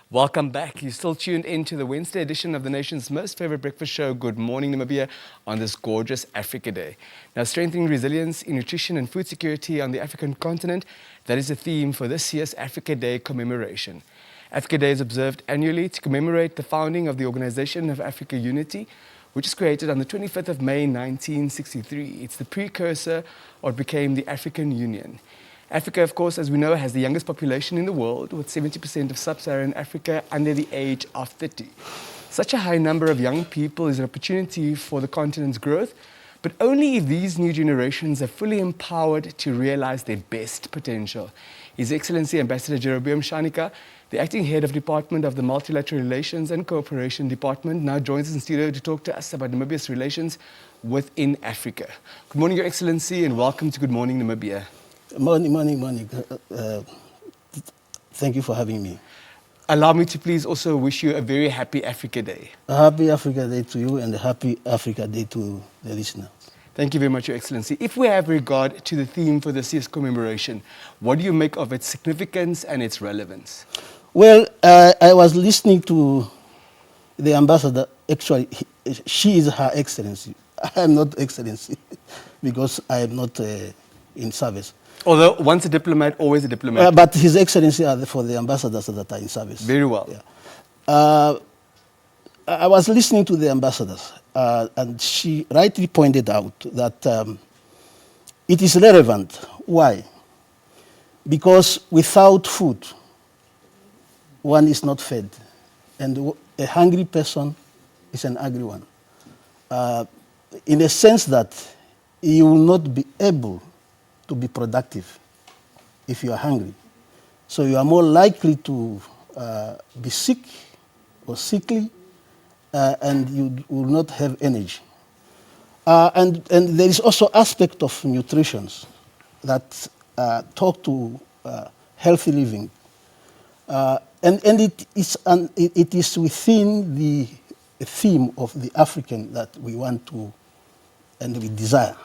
Welcome back. You're still tuned into the Wednesday edition of the nation's most favorite breakfast show, Good Morning Namibia, on this gorgeous Africa Day. Now, strengthening resilience in nutrition and food security on the African continent, that is the theme for this year's Africa Day commemoration. Africa Day is observed annually to commemorate the founding of the Organization of Africa Unity, which was created on the 25th of May 1963. It's the precursor of what became the African Union. Africa, of course, as we know, has the youngest population in the world, with 70% of sub-Saharan Africa under the age of 30. Such a high number of young people is an opportunity for the continent's growth, but only if these new generations are fully empowered to realize their best potential. His Excellency Ambassador Jeroboam Shaanika, the acting head of Department of the Multilateral Relations and Cooperation Department, now joins us in studio to talk to us about Namibia's relations within Africa. Good morning, Your Excellency, and welcome to Good Morning Namibia. Morning. Thank you for having me. Allow me to please also wish you a very happy Africa Day. A happy Africa Day to you and a happy Africa Day to the listeners. Thank you very much, Your Excellency. If we have regard to the theme for this year's commemoration, what do you make of its significance and its relevance? Well, I was listening to the ambassador. Actually, she is Her Excellency. I am not Excellency because I am not in service. Although once a diplomat, always a diplomat. But His Excellency are for the ambassadors that are in service. Very well. Yeah. I was listening to the ambassadors, and she rightly pointed out that it is relevant. Why? Because without food, one is not fed. And a hungry person is an angry one. In a sense that you will not be able to be productive if you are hungry. So you are more likely to be sick or sickly, and you will not have energy. And there is also aspect of nutrition that talk to healthy living. And it is within the theme of the African that we want to and we desire,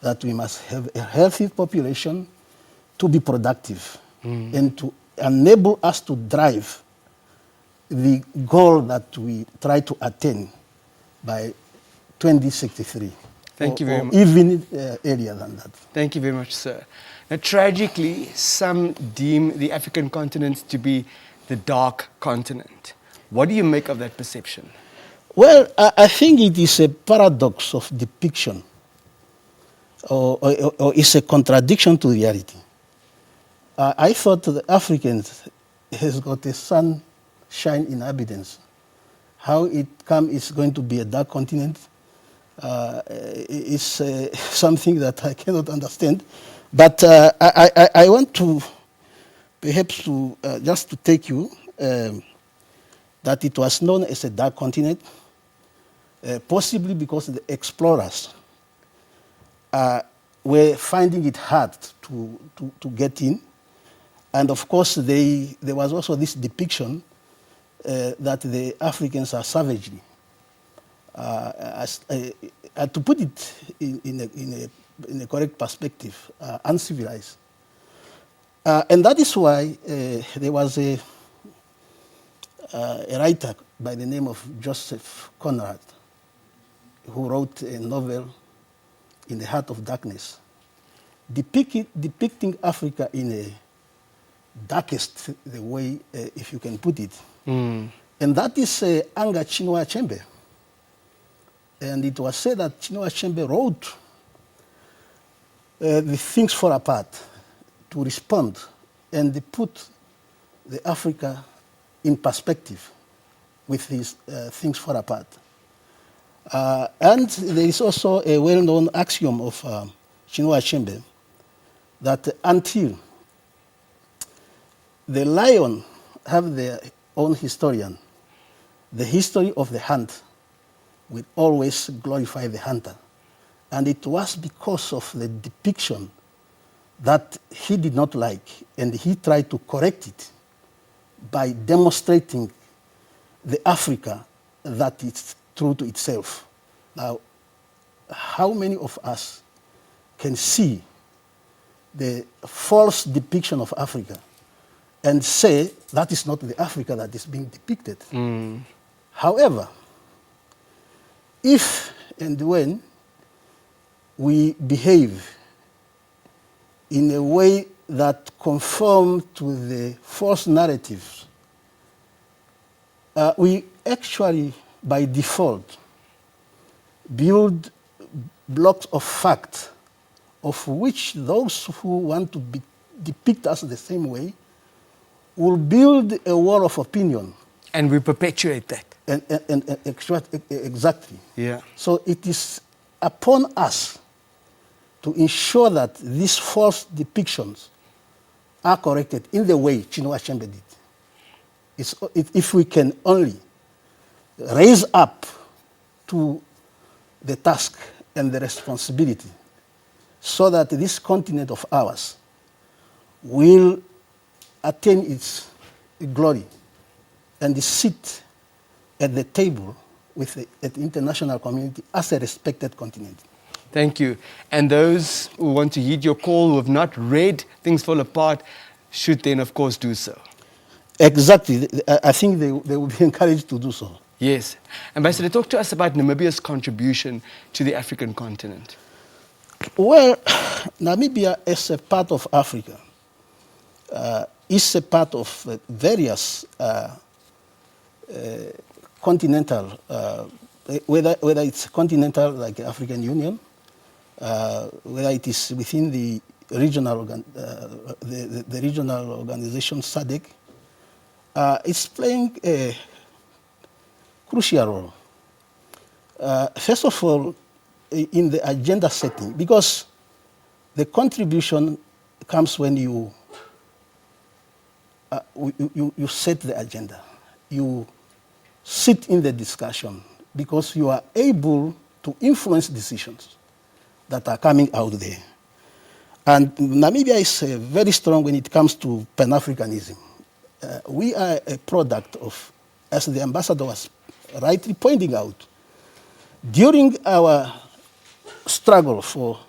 that we must have a healthy population to be productive and to enable us to drive the goal that we try to attain by 2063. Thank you very much. Even earlier than that. Thank you very much, sir. Now, tragically, some deem the African continent to be the dark continent. What do you make of that perception? Well, I think it is a paradox of depiction, or it's a contradiction to reality. I thought the Africans has got a sunshine inhabitants. How it is going to be a dark continent is something that I cannot understand. But I want to perhaps to just to take you that it was known as a dark continent, possibly because the explorers were finding it hard to get in. And of course, there was also this depiction that the Africans are savagely. To put it in a correct perspective, uncivilized. And that is why there was a writer by the name of Joseph Conrad who wrote a novel, In the Heart of Darkness, depicting Africa in a darkest the way, if you can put it. And that is Anga Chinua Achebe. And it was said that Chinua Achebe wrote the Things Fall Apart to respond, and they put the Africa in perspective with these Things Fall Apart. And there is also a well-known axiom of Chinua Achebe that until the lion have their own historian, the history of the hunt will always glorify the hunter. And it was because of the depiction that he did not like, and he tried to correct it by demonstrating the Africa that is true to itself. Now, how many of us can see the false depiction of Africa and say that is not the Africa that is being depicted. However, if and when we behave in a way that conform to the false narratives, we actually, by default, build blocks of fact of which those who want to depict us the same way will build a wall of opinion. And we perpetuate that. Exactly. Yeah. So it is upon us to ensure that these false depictions are corrected in the way Chinua Achebe did. If we can only raise up to the task and the responsibility so that this continent of ours will attain its glory and sit at the table with the international community as a respected continent. Thank you. And those who want to heed your call, who have not read Things Fall Apart, should then, of course, do so. Exactly. I think they will be encouraged to do so. Yes. Ambassador, talk to us about Namibia's contribution to the African continent. Well, Namibia is a part of Africa. Is a part of various continental, whether it's continental like the African Union, whether it is within the regional the regional organization SADC, it's playing a crucial role. First of all, in the agenda setting, because the contribution comes when you set the agenda. You sit in the discussion because you are able to influence decisions that are coming out there. And Namibia is very strong when it comes to Pan-Africanism. We are a product of, as the ambassador was rightly pointing out, during our struggle for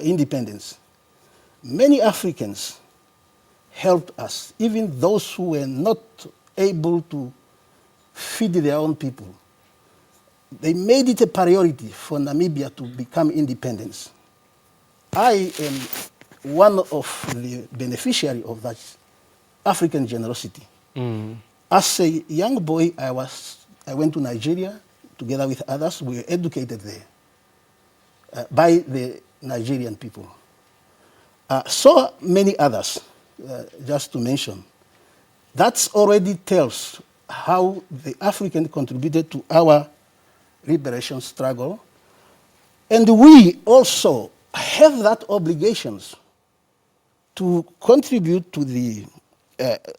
independence, many Africans helped us, even those who were not able to feed their own people. They made it a priority for Namibia to become independent. I am one of the beneficiaries of that African generosity. As a young boy, I went to Nigeria together with others. We were educated there by the Nigerian people. So many others, just to mention. That already tells how the African contributed to our liberation struggle. And we also have that obligations to contribute to the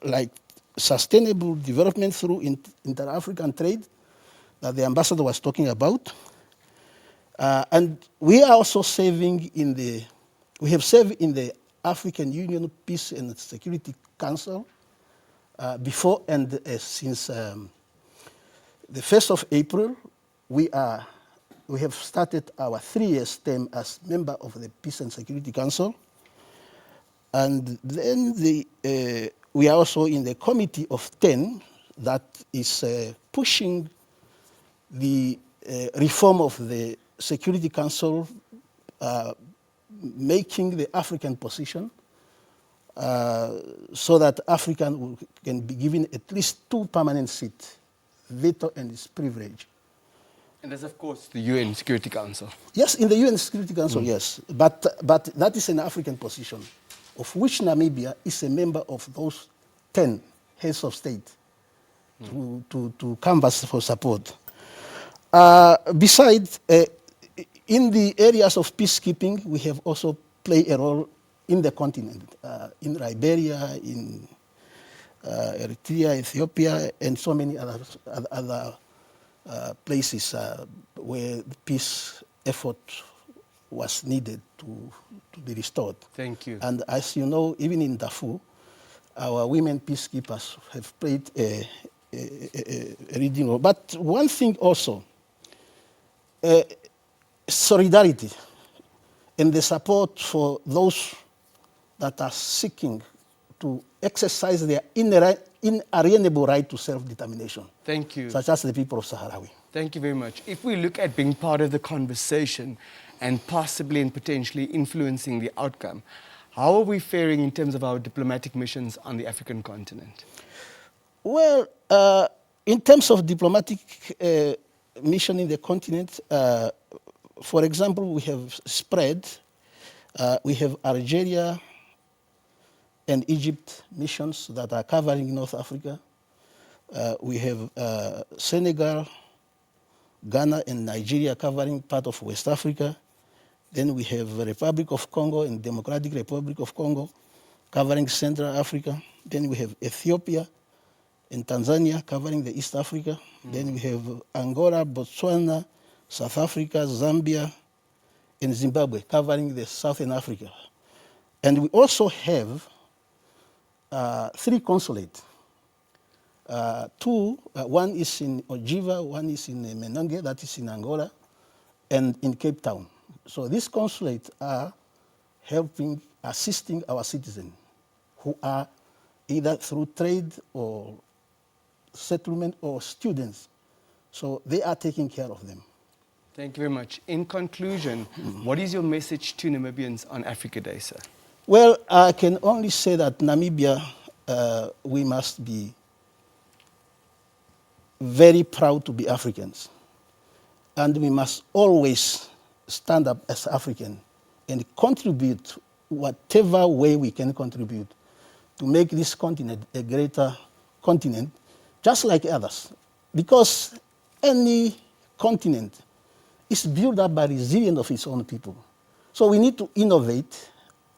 like sustainable development through inter-African trade that the ambassador was talking about. And we are also serving we have served in the African Union Peace and Security Council before and since the 1st of April, we have started our 3-year term as member of the Peace and Security Council. And then we are also in the Committee of 10 that is pushing the reform of the Security Council, making the African position so that African can be given at least 2 permanent seats, veto and its privilege. And that's, of course, the UN Security Council. Yes, in the UN Security Council, yes. But that is an African position, of which Namibia is a member of those 10 heads of state to canvass for support. Besides, in the areas of peacekeeping, we have also played a role in the continent, in Liberia, in Eritrea, Ethiopia, and so many other places where the peace effort was needed to be restored. Thank you. And as you know, even in Darfur, our women peacekeepers have played a leading role. But one thing also, solidarity and the support for those that are seeking to exercise their inalienable right to self-determination. Thank you. Such as the people of Sahrawi. Thank you very much. If we look at being part of the conversation and possibly and potentially influencing the outcome, how are we faring in terms of our diplomatic missions on the African continent? Well, in terms of diplomatic mission in the continent, for example, we have spread, we have Algeria and Egypt missions that are covering North Africa. We have Senegal, Ghana, and Nigeria covering part of West Africa. Then we have the Republic of Congo and Democratic Republic of Congo covering Central Africa. Then we have Ethiopia and Tanzania covering the East Africa. Then we have Angola, Botswana, South Africa, Zambia, and Zimbabwe covering the Southern Africa. And we also have 3 consulates. One is in Ojiva, one is in Menonge, that is in Angola, and in Cape Town. So these consulates are helping, assisting our citizens who are either through trade or settlement or students. So they are taking care of them. Thank you very much. In conclusion, what is your message to Namibians on Africa Day, sir? Well, I can only say that Namibia, we must be very proud to be Africans. And we must always stand up as African and contribute whatever way we can contribute to make this continent a greater continent, just like others. Because any continent is built up by resilience of its own people. So we need to innovate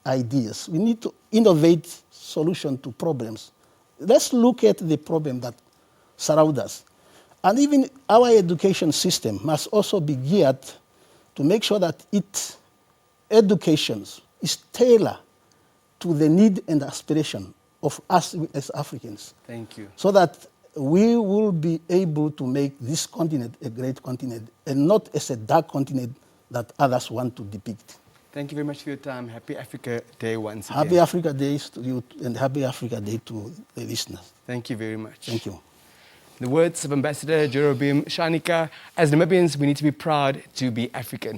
ideas. We need to innovate solutions to problems. Let's look at the problem that surrounds us. And even our education system must also be geared to make sure that its education is tailored to the need and aspiration of us as Africans. Thank you. So that we will be able to make this continent a great continent and not as a dark continent that others want to depict. Thank you very much for your time. Happy Africa Day once again. Happy Africa Day to you and happy Africa Day to the listeners. Thank you very much. Thank you. The words of Ambassador Jeroboam Shaanika. As Namibians, we need to be proud to be African.